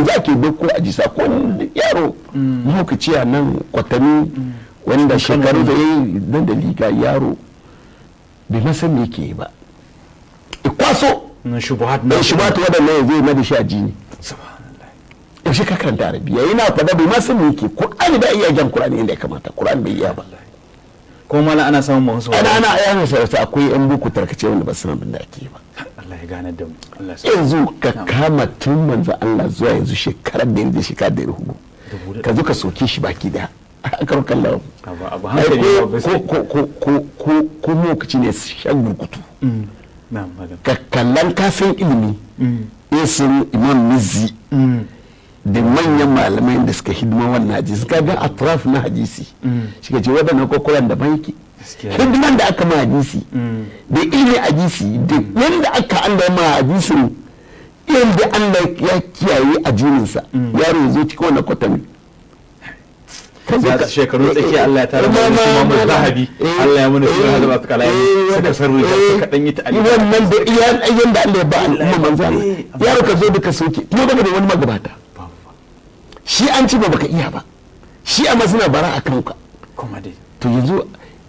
yanzu ake doko a jisa ko yaro mahaukaci a nan Kwatami wanda shekaru da yayi nan da liga yaro bai masan me yake ba kwaso shubuhat wadannan zai na da shi a jini yaushe ka karanta arabiya yana fada bai masan me yake Qur'ani da iya jan Qur'ani inda ya kamata Qur'ani bai iya ba ko mala ana samun masu ana yana sarrafa akwai yan buku tarkace wanda ba su san abin da ake ba Allah ya gane da mu Allah ya yanzu ka kama tun manzo Allah zuwa yanzu shekarar da yanzu shekarar da ruhu ka zo ka soke shi baki da akar kallon abu hankali ko lokaci ne shan burkutu na'am malam ka kallan kafin ilimi isin imam Mizzi da manyan malamai da suka hidima wannan hadisi ka ga atraf na hadisi shi ka ce wadannan kokoran da banki hidiman da aka ma hadisi da ilmi hadisi da yanda aka Allah ma hadisin yanda Allah ya kiyaye ajininsa yaro ya zo cikin wannan kwatami ka shekaru tsaki Allah ya tara mu Muhammad Zahabi Allah ya mana sura da baka kala suka sarru ka dan yi ta'ali wannan da iyan ayyan da Allah ya ba al'umma manzana yaro ka zo da ka soke kuma daga da wani magabata shi an ci ba baka iya ba shi amma suna bara a kanka kuma dai to yanzu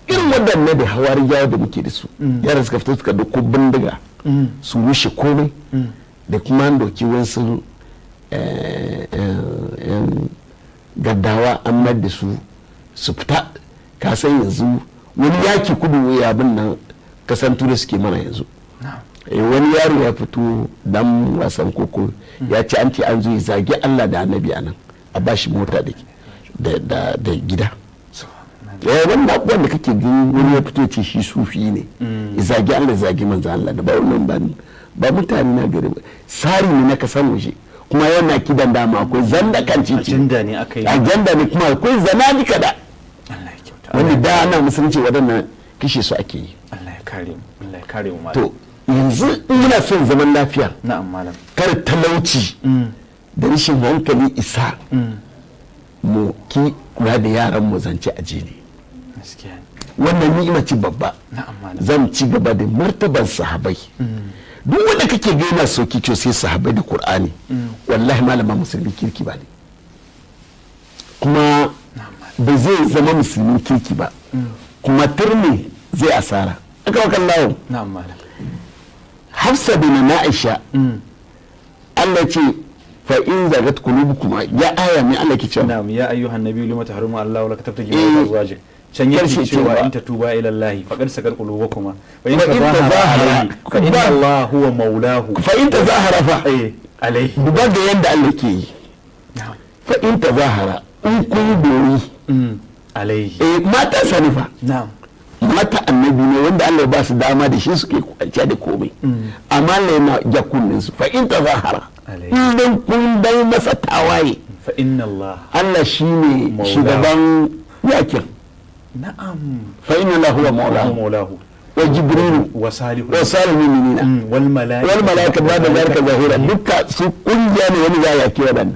irin waɗannan da hawariyawa da muke da su yara suka fito suka dauko bindiga su rushe komai da kuma an doki wasu gaddawa an mar da su fita ka san yanzu wani yaki kudu ya abin nan kasan turai suke mana yanzu wani yaro ya fito dan wasan koko ya ci an ce an zo ya zagi Allah da annabi anan a bashi mota da gida wannan abubuwan da kake gani wani ya fito ce shi sufi ne ya zagi Allah zagi manzo Allah da ba wannan ba mutane na gari ba sari ne na kasan waje kuma yana kidan dama akwai zanda kan cici ajanda ne aka yi ajanda ne kuma akwai zanadi kada Allah ya kyauta wanda da ana musulunci wadannan kishe su ake yi Allah ya kare mu Allah ya kare mu malam to yanzu ina son zaman lafiya na'am malam kar talauci da rashin hankali isa mu ki kula da yaran mu zance a jini gaskiya wannan ni'ima ce babba na'am malam zan ci gaba da martaban sahabai duk wanda kake ga yana soki to sai sahabai da Qur'ani wallahi malama musulmi kirki ba ne kuma ba zai zama musulmin kirki ba kuma turmi zai asara aka wakan lawo na'am malam Hafsa bin Aisha Allah ce fa in zagat qulubukum ya aya ne Allah ke cewa na'am ya ayyuhan nabiyyu lima tahrumu Allah wa la tabtaji wa azwajik can yake cewa in tatuba ila Allah faqad sakat qulubukuma fa in tazahara fa inna Allah huwa maulahu fa in tazahara fa alai duba da yanda Allah ke yi fa in tazahara in kun dori alai mata sanifa na'am mata annabi ne wanda Allah ba su dama da shi suke kwanciya da komai amma Allah yana jakunin su fa in tazahara idan kun dai masa tawaye fa inna Allah shine shugaban yakin na'am fa inna lahu wa maulahu wa jibrilu wa salihul mu'minina wal malaika da zalika zahira dukka su kungiya ne wani za ya kira dan